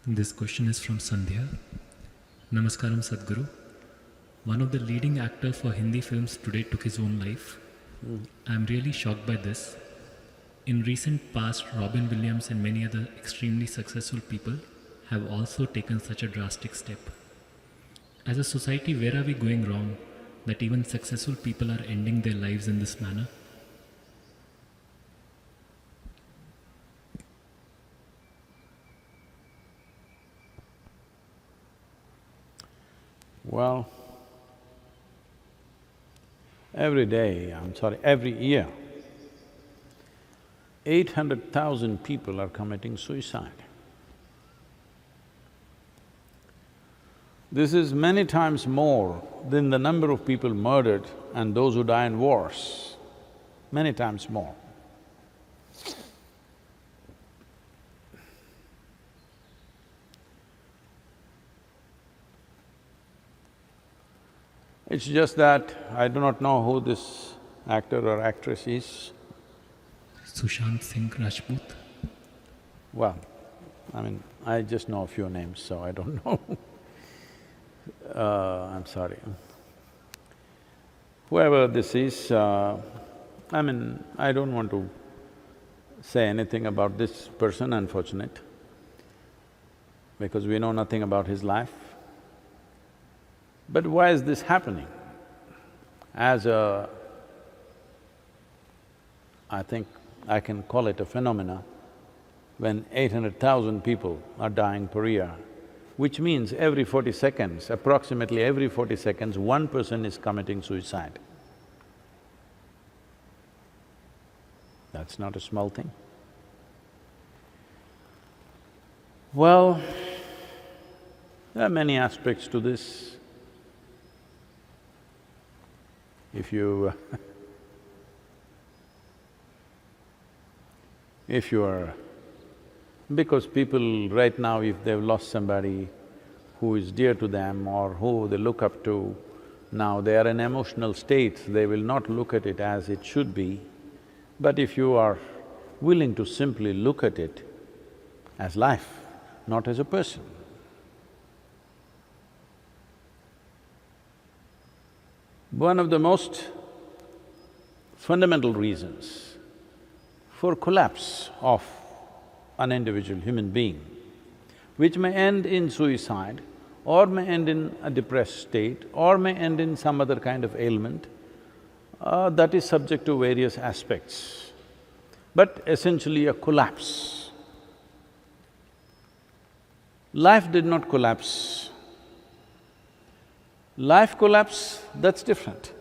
This question is from Sandhya. Namaskaram Sadhguru. One of the leading actors for Hindi films today took his own life. I am really shocked by this. In recent past, Robin Williams and many other extremely successful people have also taken such a drastic step. As a society, where are we going wrong that even successful people are ending their lives in this manner? Well, every year, 800,000 people are committing suicide. This is many times more than the number of people murdered and those who die in wars, many times more. It's just that I do not know who this actor or actress is. Sushant Singh Rajput. Well, I just know a few names, so I don't know. I'm sorry. Whoever this is, I don't want to say anything about this person, unfortunate, because we know nothing about his life. But why is this happening? I think I can call it a phenomena, when 800,000 people are dying per year, which means every 40 seconds, approximately every 40 seconds, one person is committing suicide. That's not a small thing. Well, there are many aspects to this. If you because people right now, if they've lost somebody who is dear to them or who they look up to, now they are in emotional state, they will not look at it as it should be. But if you are willing to simply look at it as life, not as a person, one of the most fundamental reasons for collapse of an individual human being, which may end in suicide or may end in a depressed state or may end in some other kind of ailment, that is subject to various aspects, but essentially a collapse. Life did not collapse. Life collapse, that's different.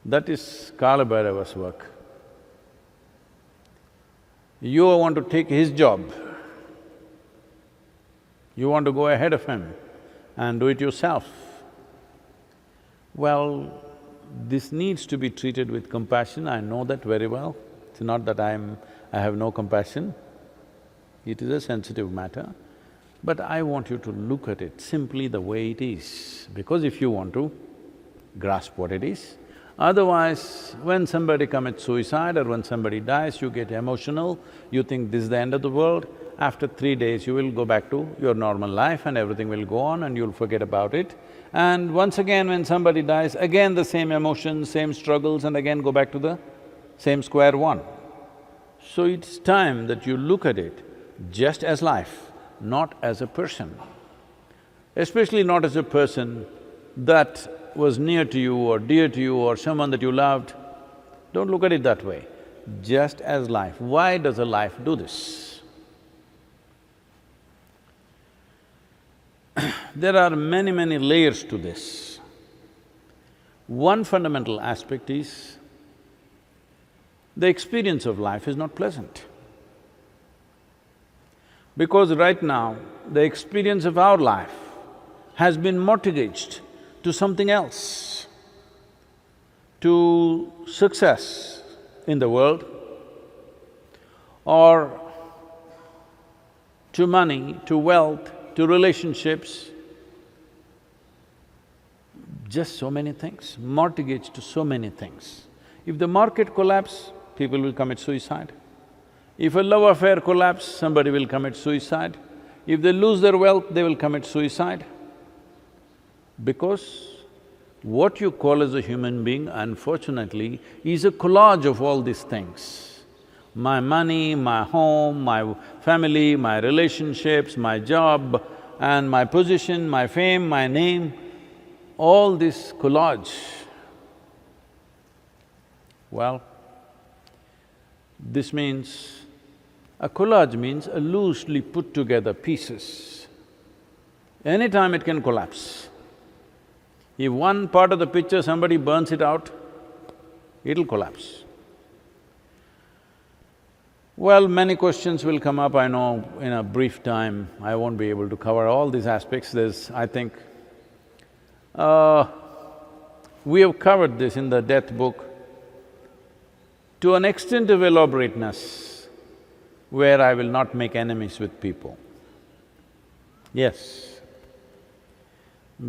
That is Kala Bhairava's work. You want to take his job, you want to go ahead of him and do it yourself. Well, this needs to be treated with compassion, I know that very well. It's not that I have no compassion, it is a sensitive matter. But I want you to look at it simply the way it is, because if you want to grasp what it is, otherwise, when somebody commits suicide or when somebody dies, you get emotional, you think this is the end of the world. After 3 days, you will go back to your normal life and everything will go on and you'll forget about it. And once again, when somebody dies, again the same emotions, same struggles and again go back to the same square one. So it's time that you look at it just as life, not as a person. Especially not as a person that was near to you or dear to you or someone that you loved. Don't look at it that way, just as life. Why does a life do this? There are many, many layers to this. One fundamental aspect is, the experience of life is not pleasant. Because right now, the experience of our life has been mortgaged to something else, to success in the world, or to money, to wealth, to relationships, just so many things, mortgaged to so many things. If the market collapses, people will commit suicide. If a love affair collapses, somebody will commit suicide. If they lose their wealth, they will commit suicide. Because what you call as a human being, unfortunately, is a collage of all these things. My money, my home, my family, my relationships, my job, and my position, my fame, my name, all this collage. Well, this means… a collage means a loosely put together pieces. Anytime it can collapse. If one part of the picture somebody burns it out, it'll collapse. Well, many questions will come up, I know in a brief time I won't be able to cover all these aspects. I think, we have covered this in the death book to an extent of elaborateness where I will not make enemies with people. Yes,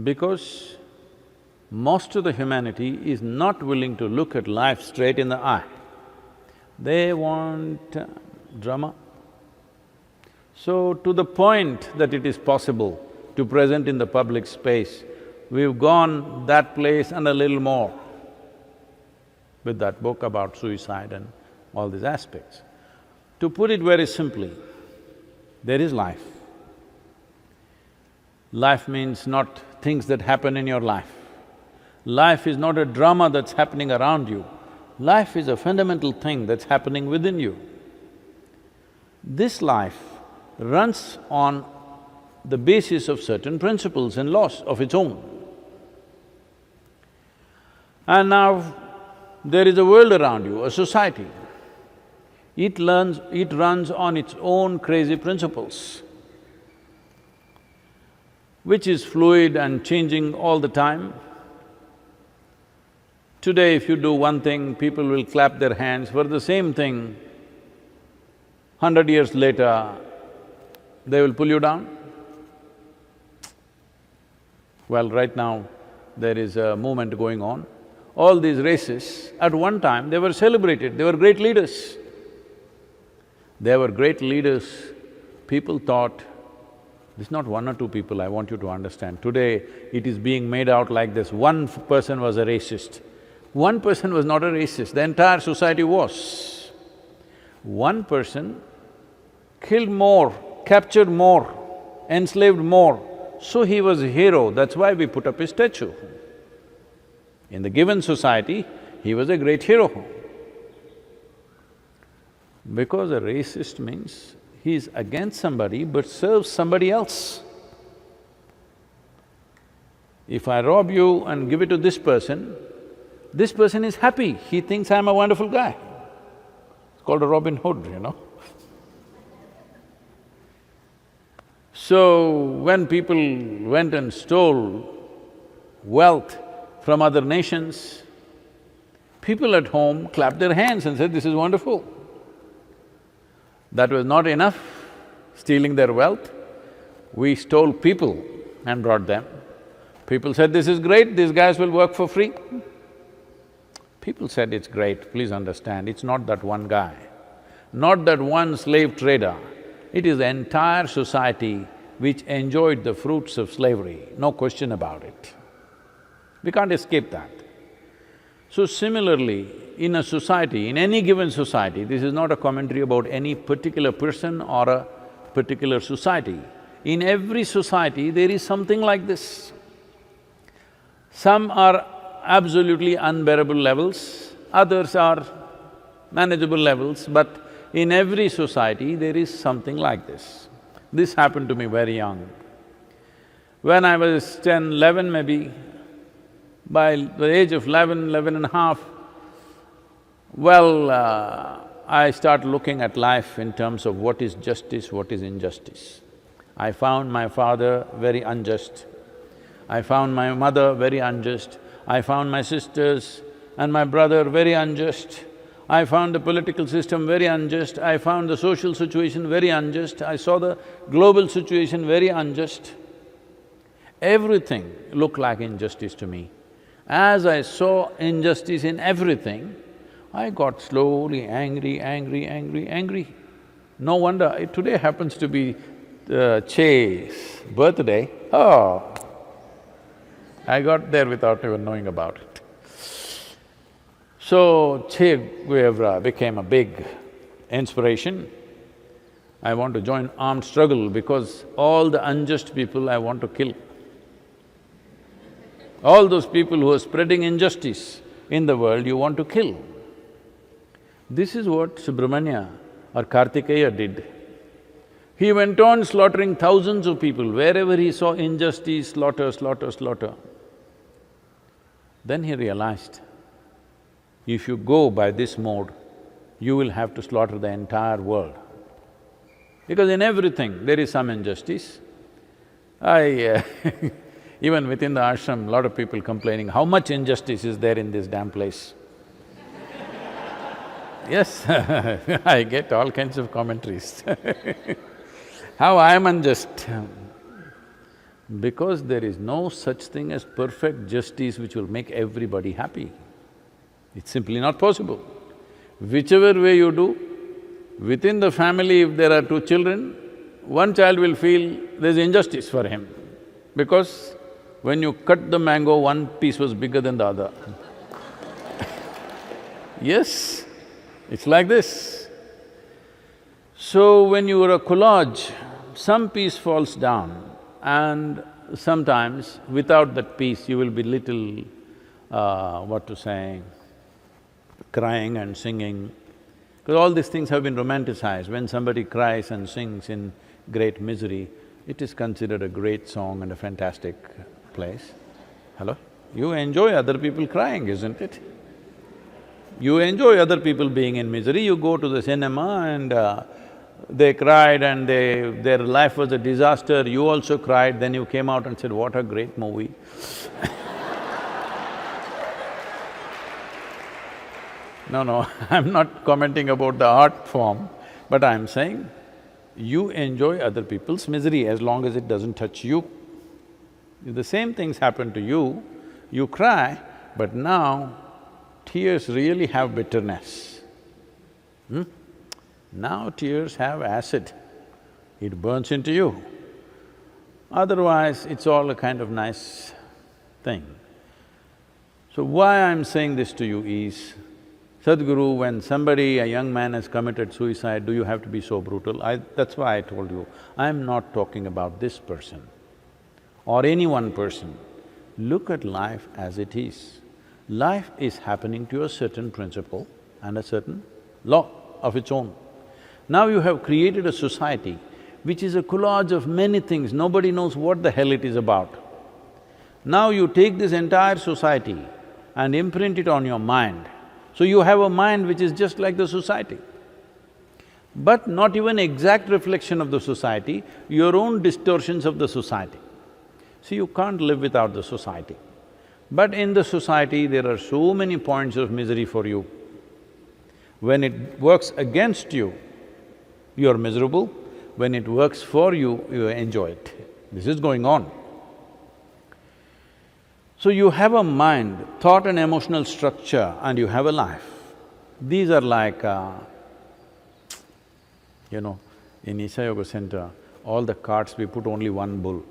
because most of the humanity is not willing to look at life straight in the eye. They want drama. So, to the point that it is possible to present in the public space, we've gone that place and a little more with that book about suicide and all these aspects. To put it very simply, there is life. Life means not things that happen in your life. Life is not a drama that's happening around you. Life is a fundamental thing that's happening within you. This life runs on the basis of certain principles and laws of its own. And now, there is a world around you, a society. It runs on its own crazy principles, which is fluid and changing all the time. Today, if you do one thing, people will clap their hands for the same thing. 100 years later, they will pull you down. Well, right now, there is a movement going on. All these races, at one time, they were celebrated, they were great leaders. They were great leaders. People thought, this is not one or two people, I want you to understand. Today, it is being made out like this, one person was a racist. One person was not a racist, the entire society was. One person killed more, captured more, enslaved more, so he was a hero, that's why we put up his statue. In the given society, he was a great hero. Because a racist means he is against somebody but serves somebody else. If I rob you and give it to this person is happy, he thinks I'm a wonderful guy. It's called a Robin Hood, you know. So, when people went and stole wealth from other nations, people at home clapped their hands and said, this is wonderful. That was not enough, stealing their wealth. We stole people and brought them. People said, this is great, these guys will work for free. People said, it's great, please understand, it's not that one guy, not that one slave trader, it is the entire society which enjoyed the fruits of slavery, no question about it. We can't escape that. So similarly, in a society, in any given society, this is not a commentary about any particular person or a particular society. In every society, there is something like this. Some are absolutely unbearable levels, others are manageable levels, but in every society, there is something like this. This happened to me very young. When I was 10, 11 maybe, by the age of 11, 11.5, I start looking at life in terms of what is justice, what is injustice. I found my father very unjust. I found my mother very unjust. I found my sisters and my brother very unjust. I found the political system very unjust. I found the social situation very unjust. I saw the global situation very unjust. Everything looked like injustice to me. As I saw injustice in everything, I got slowly angry. No wonder, today happens to be Che's birthday. Oh, I got there without even knowing about it. So, Che Guevara became a big inspiration. I want to join armed struggle because all the unjust people I want to kill. All those people who are spreading injustice in the world, you want to kill. This is what Subramanya or Kartikeya did. He went on slaughtering thousands of people. Wherever he saw injustice, slaughter, slaughter, slaughter. Then he realized, if you go by this mode, you will have to slaughter the entire world. Because in everything there is some injustice. Even within the ashram, lot of people complaining, how much injustice is there in this damn place? Yes, I get all kinds of commentaries. How I am unjust? Because there is no such thing as perfect justice which will make everybody happy. It's simply not possible. Whichever way you do, within the family if there are two children, one child will feel there's injustice for him because when you cut the mango, one piece was bigger than the other. Yes, it's like this. So when you are a collage, some piece falls down and sometimes without that piece you will be little, crying and singing. Because all these things have been romanticized. When somebody cries and sings in great misery, it is considered a great song and a fantastic place. Hello? You enjoy other people crying, isn't it? You enjoy other people being in misery, you go to the cinema and they cried and their life was a disaster, you also cried, then you came out and said, what a great movie. No, I'm not commenting about the art form, but I'm saying, you enjoy other people's misery as long as it doesn't touch you. If the same things happen to you cry, but now tears really have bitterness. Now tears have acid, it burns into you. Otherwise, it's all a kind of nice thing. So why I'm saying this to you is, Sadhguru, when somebody, a young man has committed suicide, do you have to be so brutal? That's why I told you, I'm not talking about this person or any one person. Look at life as it is. Life is happening to a certain principle and a certain law of its own. Now you have created a society which is a collage of many things, nobody knows what the hell it is about. Now you take this entire society and imprint it on your mind. So you have a mind which is just like the society, but not even exact reflection of the society, your own distortions of the society. So you can't live without the society. But in the society, there are so many points of misery for you. When it works against you, you're miserable. When it works for you, you enjoy it. This is going on. So you have a mind, thought and emotional structure, and you have a life. These are like, in Isha Yoga Centre, all the carts we put only one bull.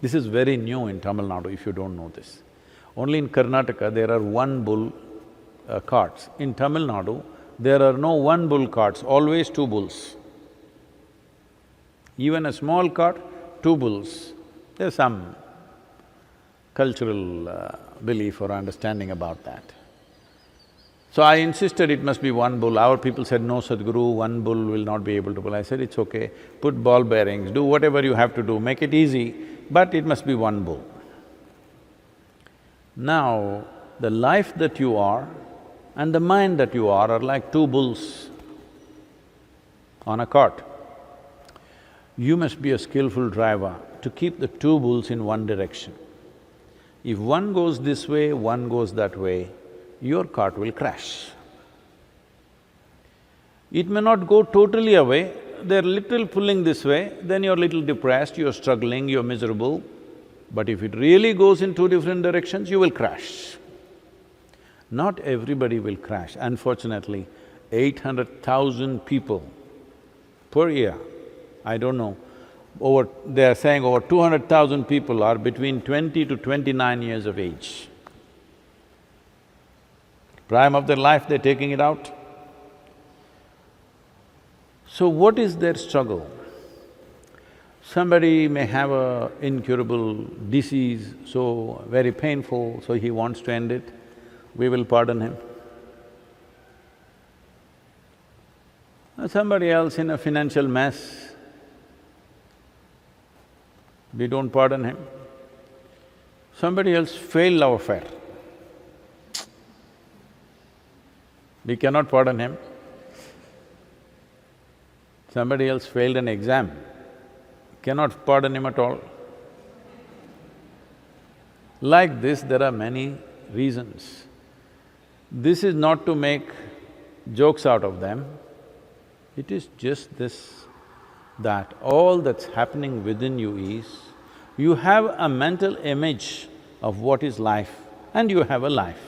This is very new in Tamil Nadu, if you don't know this. Only in Karnataka there are one bull carts. In Tamil Nadu, there are no one bull carts, always two bulls. Even a small cart, two bulls. There's some cultural belief or understanding about that. So I insisted it must be one bull. Our people said, no Sadhguru, one bull will not be able to pull. I said, it's okay, put ball bearings, do whatever you have to do, make it easy, but it must be one bull. Now, the life that you are and the mind that you are like two bulls on a cart. You must be a skillful driver to keep the two bulls in one direction. If one goes this way, one goes that way, your cart will crash. It may not go totally away, they're little pulling this way, then you're little depressed, you're struggling, you're miserable. But if it really goes in two different directions, you will crash. Not everybody will crash. Unfortunately, 800,000 people per year. I don't know, they are saying over 200,000 people are between 20 to 29 years of age. Prime of their life, they're taking it out. So what is their struggle? Somebody may have a incurable disease, so very painful, so he wants to end it. We will pardon him. Somebody else in a financial mess, we don't pardon him. Somebody else failed love affair, we cannot pardon him. Somebody else failed an exam, cannot pardon him at all. Like this, there are many reasons. This is not to make jokes out of them, it is just this, that all that's happening within you is, you have a mental image of what is life and you have a life.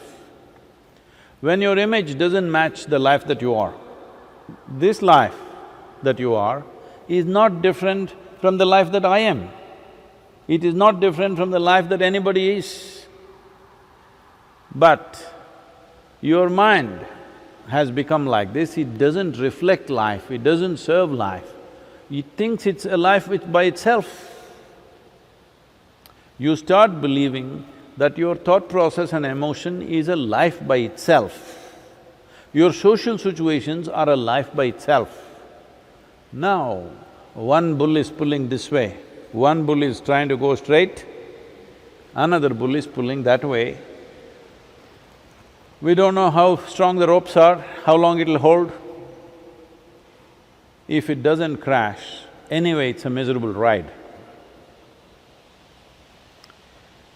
When your image doesn't match the life that you are, this life that you are is not different from the life that I am. It is not different from the life that anybody is. But your mind has become like this, it doesn't reflect life, it doesn't serve life. It thinks it's a life by itself. You start believing that your thought process and emotion is a life by itself. Your social situations are a life by itself. Now, one bull is pulling this way, one bull is trying to go straight, another bull is pulling that way. We don't know how strong the ropes are, how long it'll hold. If it doesn't crash, anyway it's a miserable ride.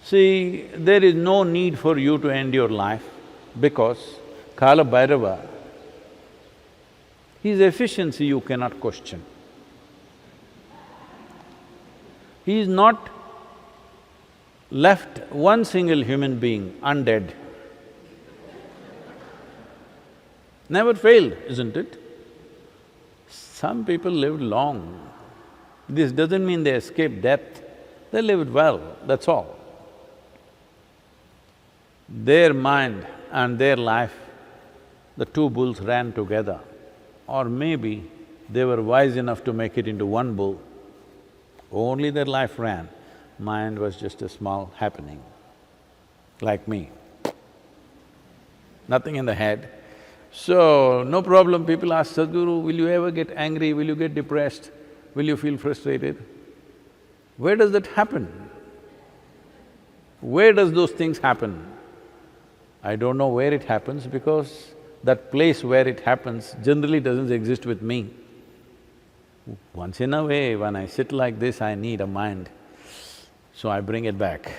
See, there is no need for you to end your life because Kala Bhairava, his efficiency you cannot question. He is not left one single human being undead. Never failed, isn't it? Some people lived long. This doesn't mean they escaped death, they lived well, that's all. Their mind and their life, the two bulls ran together. Or maybe they were wise enough to make it into one bull. Only their life ran, mind was just a small happening, like me. Nothing in the head. So, no problem, people ask, Sadhguru, will you ever get angry, will you get depressed, will you feel frustrated? Where does that happen? Where does those things happen? I don't know where it happens because that place where it happens generally doesn't exist with me. Once in a way, when I sit like this, I need a mind, so I bring it back.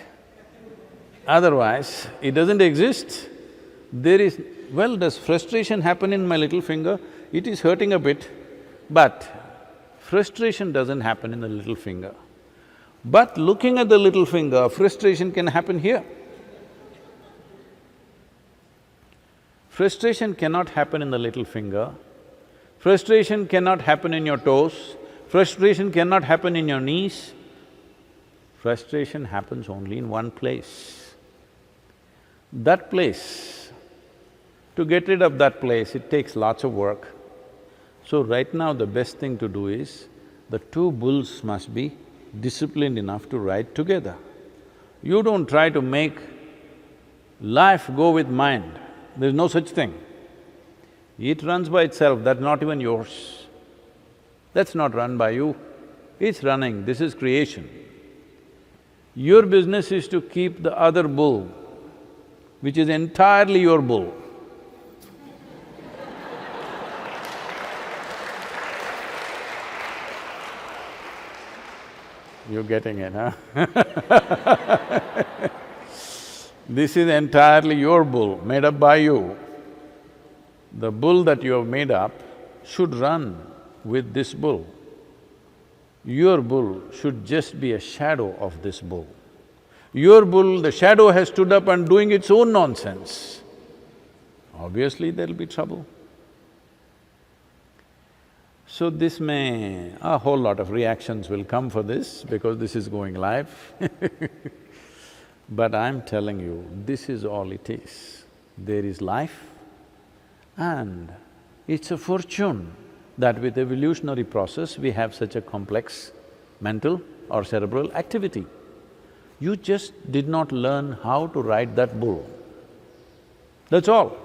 Otherwise, it doesn't exist. There is… well, does frustration happen in my little finger? It is hurting a bit, but frustration doesn't happen in the little finger. But looking at the little finger, frustration can happen here. Frustration cannot happen in the little finger, frustration cannot happen in your toes, frustration cannot happen in your knees. Frustration happens only in one place. That place, to get rid of that place, it takes lots of work. So right now the best thing to do is, the two bulls must be disciplined enough to ride together. You don't try to make life go with mind, there's no such thing. It runs by itself, that's not even yours. That's not run by you, it's running, this is creation. Your business is to keep the other bull, which is entirely your bull. You're getting it, huh? This is entirely your bull, made up by you. The bull that you have made up should run with this bull. Your bull should just be a shadow of this bull. Your bull, the shadow has stood up and doing its own nonsense. Obviously there'll be trouble. So this a whole lot of reactions will come for this because this is going live But I'm telling you, this is all it is. There is life and it's a fortune that with evolutionary process we have such a complex mental or cerebral activity. You just did not learn how to ride that bull, that's all.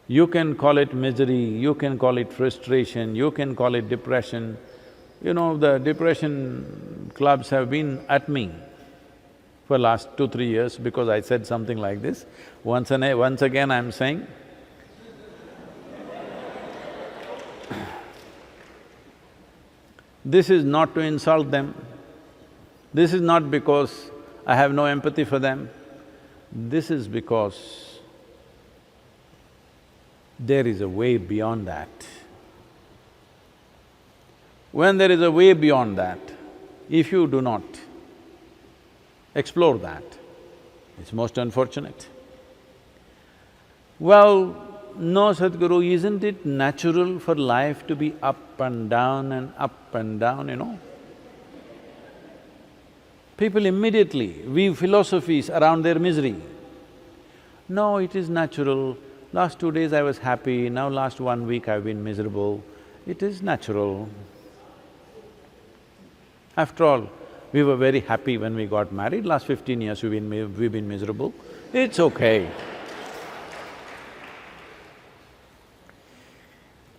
You can call it misery, you can call it frustration, you can call it depression. You know, the depression clubs have been at me for last 2-3 years because I said something like this. Once again I'm saying, this is not to insult them, this is not because I have no empathy for them, this is because there is a way beyond that. When there is a way beyond that, if you do not explore that, it's most unfortunate. Well, no, Sadhguru, isn't it natural for life to be up and down and up and down, you know? People immediately weave philosophies around their misery. No, it is natural. Last 2 days I was happy, now last 1 week I've been miserable. It is natural. After all, we were very happy when we got married, last 15 years we've been miserable. It's okay.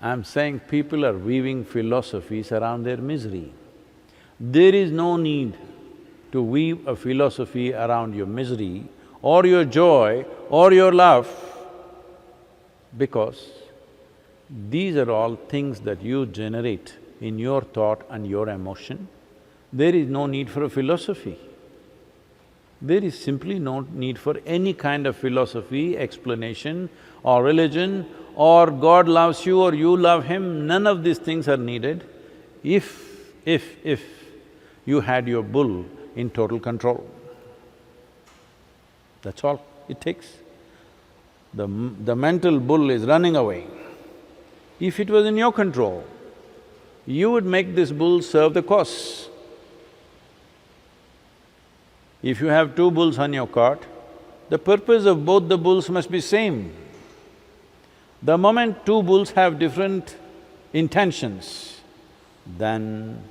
I'm saying people are weaving philosophies around their misery. There is no need to weave a philosophy around your misery or your joy or your love, because these are all things that you generate in your thought and your emotion. There is no need for a philosophy. There is simply no need for any kind of philosophy, explanation or religion or God loves you or you love Him, none of these things are needed if you had your bull in total control. That's all it takes. The mental bull is running away. If it was in your control, you would make this bull serve the cause. If you have 2 bulls on your cart, the purpose of both the bulls must be same. The moment 2 bulls have different intentions, then…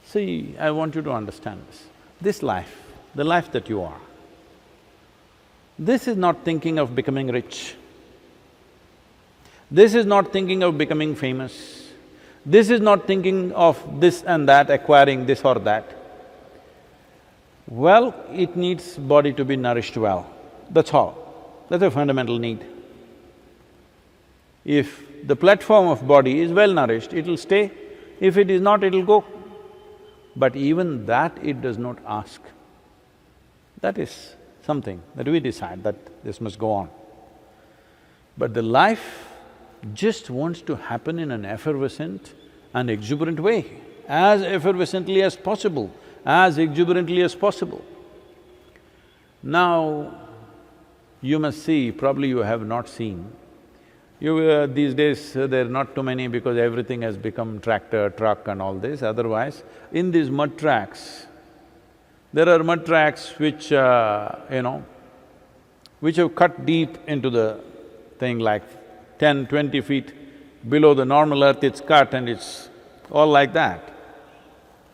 See, I want you to understand this. This life, the life that you are, this is not thinking of becoming rich. This is not thinking of becoming famous. This is not thinking of this and that, acquiring this or that. Well, it needs body to be nourished well, that's all. That's a fundamental need. If the platform of body is well nourished, it'll stay. If it is not, it'll go. But even that it does not ask. That is something that we decide that this must go on. But the life just wants to happen in an effervescent and exuberant way, as effervescently as possible, as exuberantly as possible. Now, you must see, probably you have not seen, these days there are not too many because everything has become tractor, truck and all this, otherwise, in these mud tracks, there are mud tracks which, which have cut deep into the thing like 10-20 feet below the normal earth, it's cut and it's all like that.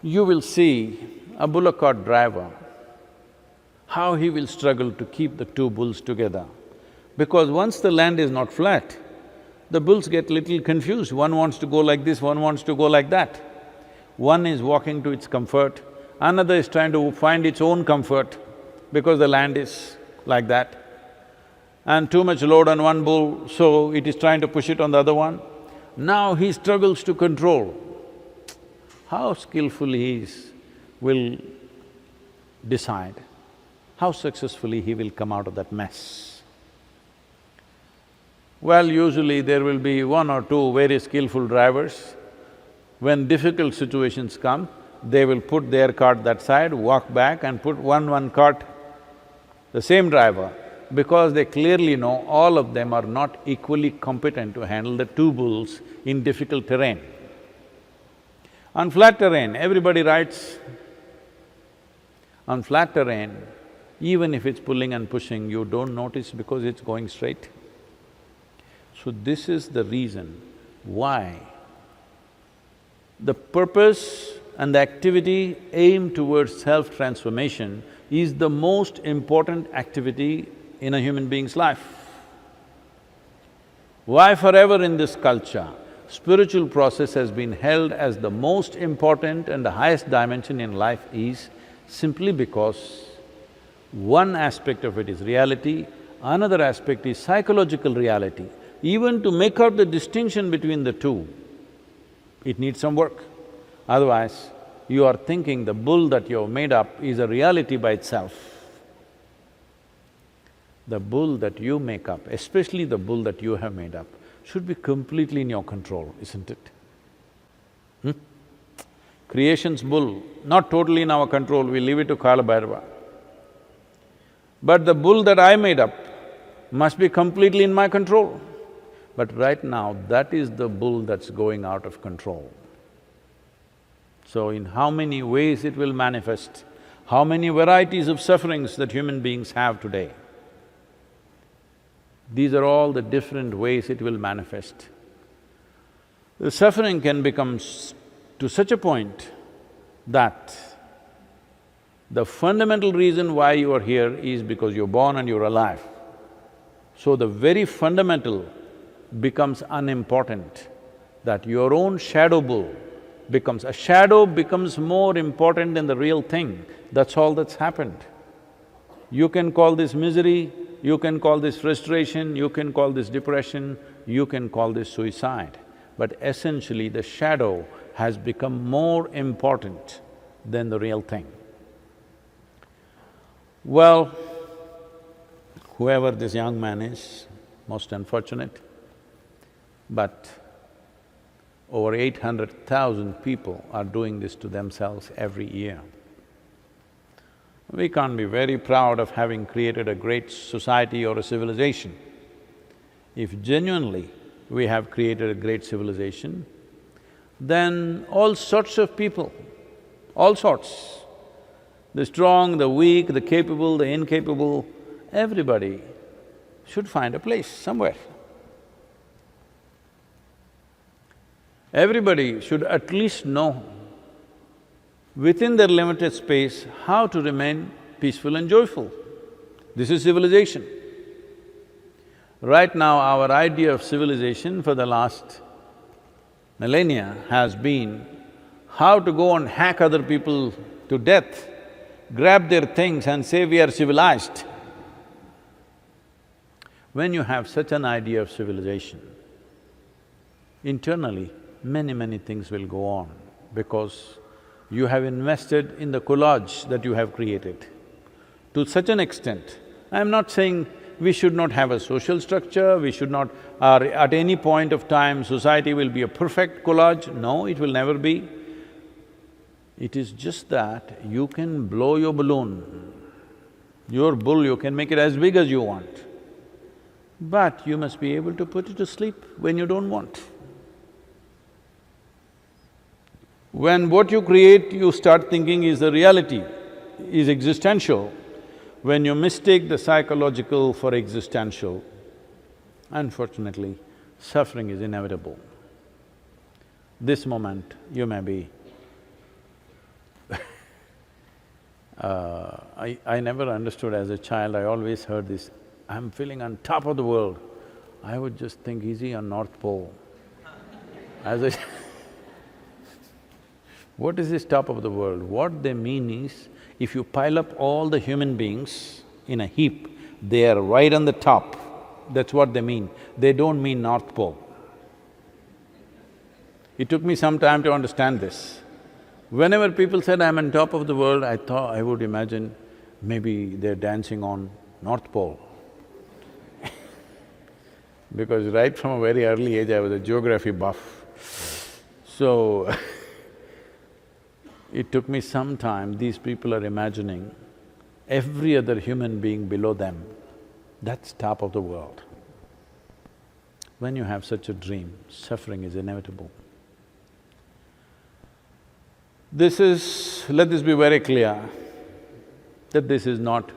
You will see a bullock cart driver, how he will struggle to keep the 2 bulls together. Because once the land is not flat, the bulls get little confused. One wants to go like this, one wants to go like that. One is walking to its comfort, another is trying to find its own comfort because the land is like that. And too much load on one bull, so it is trying to push it on the other one. Now he struggles to control. How skillful he is will decide how successfully he will come out of that mess. Well, usually there will be 1 or 2 very skillful drivers. When difficult situations come, they will put their cart that side, walk back and put one cart, the same driver because they clearly know all of them are not equally competent to handle the two bulls in difficult terrain. On flat terrain, everybody rides. On flat terrain, even if it's pulling and pushing, you don't notice because it's going straight. So this is the reason why the purpose and the activity aimed towards self-transformation is the most important activity in a human being's life. Why forever in this culture, spiritual process has been held as the most important and the highest dimension in life is simply because one aspect of it is reality, another aspect is psychological reality. Even to make out the distinction between the two, it needs some work. Otherwise, you are thinking the bull that you have made up is a reality by itself. The bull that you make up, especially the bull that you have made up, should be completely in your control, isn't it? Creation's bull, not totally in our control, we leave it to Kala Bhairava. But the bull that I made up must be completely in my control. But right now, that is the bull that's going out of control. So in how many ways it will manifest, how many varieties of sufferings that human beings have today, these are all the different ways it will manifest. The suffering can become to such a point that the fundamental reason why you are here is because you're born and you're alive. So the very fundamental becomes unimportant, that your own shadow bull becomes… a shadow becomes more important than the real thing, that's all that's happened. You can call this misery, you can call this frustration, you can call this depression, you can call this suicide, but essentially the shadow has become more important than the real thing. Well, whoever this young man is, most unfortunate, but over 800,000 people are doing this to themselves every year. We can't be very proud of having created a great society or a civilization. If genuinely we have created a great civilization, then all sorts of people, all sorts, the strong, the weak, the capable, the incapable, everybody should find a place somewhere. Everybody should at least know within their limited space how to remain peaceful and joyful. This is civilization. Right now, our idea of civilization for the last millennia has been how to go and hack other people to death, grab their things and say we are civilized. When you have such an idea of civilization, internally, many things will go on because you have invested in the collage that you have created. To such an extent, I'm not saying we should not have a social structure, we should not… at any point of time, society will be a perfect collage. No, it will never be. It is just that you can blow your balloon. Your bull, you can make it as big as you want. But you must be able to put it to sleep when you don't want. When what you create, you start thinking is the reality, is existential, when you mistake the psychological for existential, unfortunately, suffering is inevitable. This moment, you may be… I never understood as a child, I always heard this, I'm feeling on top of the world. I would just think, is he on North Pole? As a what is this top of the world? What they mean is, if you pile up all the human beings in a heap, they are right on the top. That's what they mean. They don't mean North Pole. It took me some time to understand this. Whenever people said, I'm on top of the world, I thought… I would imagine maybe they're dancing on North Pole. Because right from a very early age, I was a geography buff. So, it took me some time, these people are imagining every other human being below them. That's top of the world. When you have such a dream, suffering is inevitable. Let this be very clear, that this is not…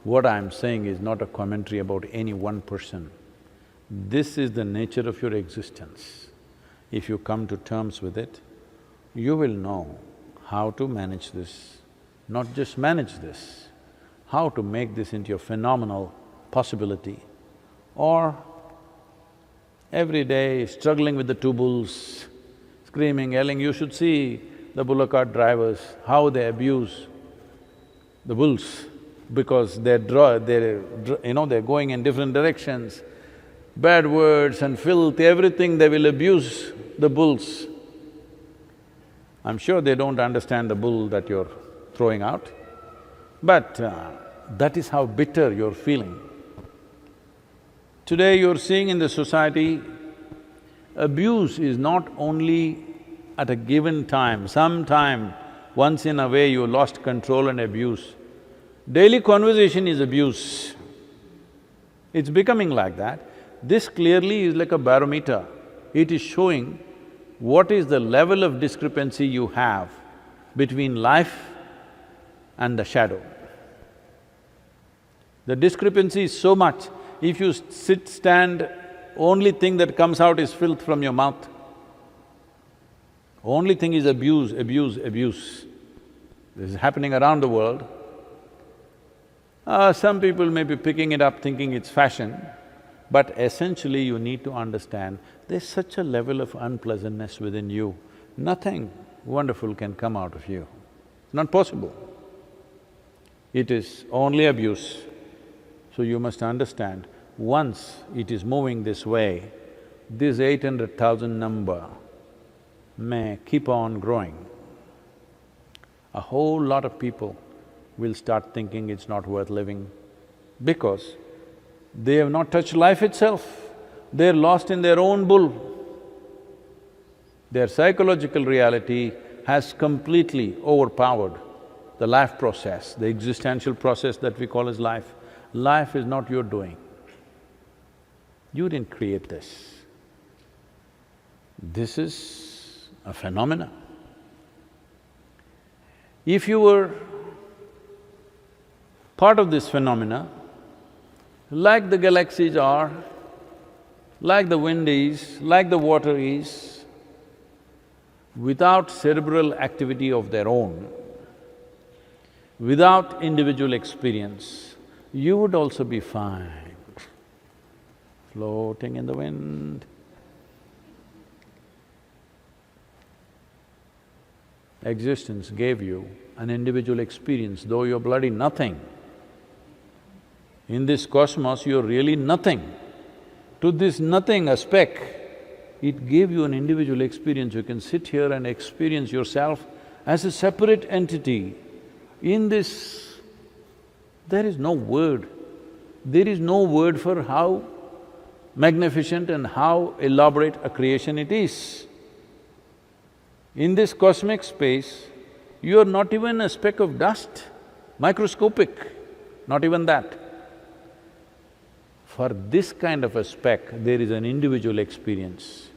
what I'm saying is not a commentary about any one person. This is the nature of your existence. If you come to terms with it, you will know how to manage this, not just manage this, how to make this into a phenomenal possibility. Or every day struggling with the two bulls, screaming, yelling, you should see the bullock cart drivers, how they abuse the bulls because they're going in different directions. Bad words and filth, everything, they will abuse the bulls. I'm sure they don't understand the bull that you're throwing out, but that is how bitter you're feeling. Today you're seeing in the society, abuse is not only at a given time, sometime, once in a way you lost control and abuse. Daily conversation is abuse. It's becoming like that. This clearly is like a barometer. It is showing what is the level of discrepancy you have between life and the shadow. The discrepancy is so much, if you stand, only thing that comes out is filth from your mouth. Only thing is abuse, abuse, abuse. This is happening around the world. Some people may be picking it up thinking it's fashion, but essentially you need to understand there's such a level of unpleasantness within you, nothing wonderful can come out of you. It's not possible. It is only abuse. So you must understand, once it is moving this way, this 800,000 number may keep on growing. A whole lot of people will start thinking it's not worth living because they have not touched life itself. They're lost in their own bull. Their psychological reality has completely overpowered the life process, the existential process that we call as life. Life is not your doing. You didn't create this. This is a phenomena. If you were part of this phenomena, like the galaxies are, like the wind is, like the water is, without cerebral activity of their own, without individual experience, you would also be fine, floating in the wind. Existence gave you an individual experience, though you're bloody nothing. In this cosmos, you're really nothing. To this nothing, a speck, it gave you an individual experience. You can sit here and experience yourself as a separate entity. In this, there is no word. There is no word for how magnificent and how elaborate a creation it is. In this cosmic space, you are not even a speck of dust, microscopic, not even that. For this kind of a speck, there is an individual experience.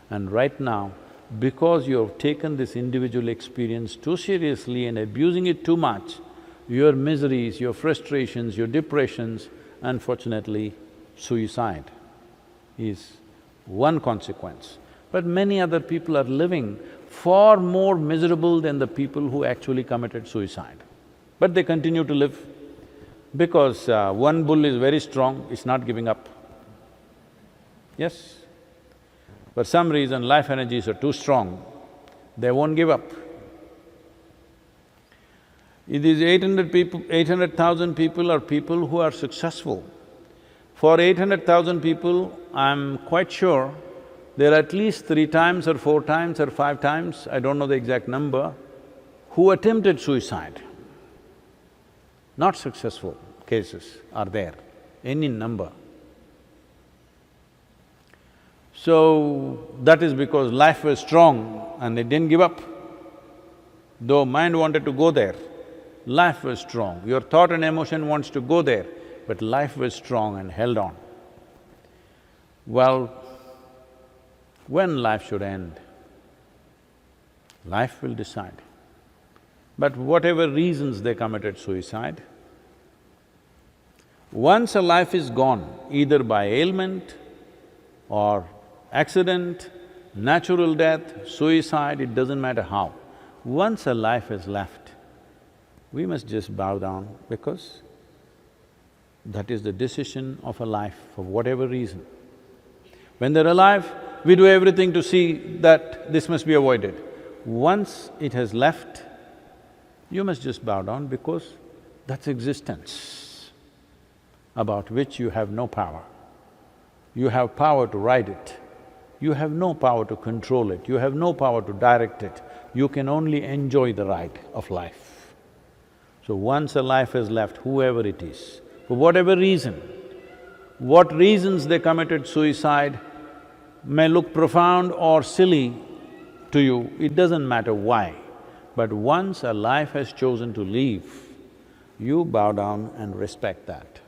And right now, because you have taken this individual experience too seriously and abusing it too much, your miseries, your frustrations, your depressions, unfortunately, suicide is one consequence. But many other people are living far more miserable than the people who actually committed suicide. But they continue to live because one bull is very strong, it's not giving up. Yes? For some reason, life energies are too strong, they won't give up. These 800,000 people are people who are successful. For 800,000 people, I'm quite sure there are at least 3 times or 4 times or 5 times, I don't know the exact number, who attempted suicide. Not successful cases are there, any number. So, that is because life was strong and they didn't give up. Though mind wanted to go there, life was strong. Your thought and emotion wants to go there. but life was strong and held on. Well, when life should end, life will decide. But whatever reasons they committed suicide, once a life is gone, either by ailment or accident, natural death, suicide, it doesn't matter how. Once a life is left, we must just bow down because that is the decision of a life for whatever reason. When they're alive, we do everything to see that this must be avoided. Once it has left, you must just bow down because that's existence about which you have no power. You have power to ride it, you have no power to control it, you have no power to direct it, you can only enjoy the ride of life. So once a life is left, whoever it is, for whatever reason, what reasons they committed suicide may look profound or silly to you, it doesn't matter why. But once a life has chosen to leave, you bow down and respect that.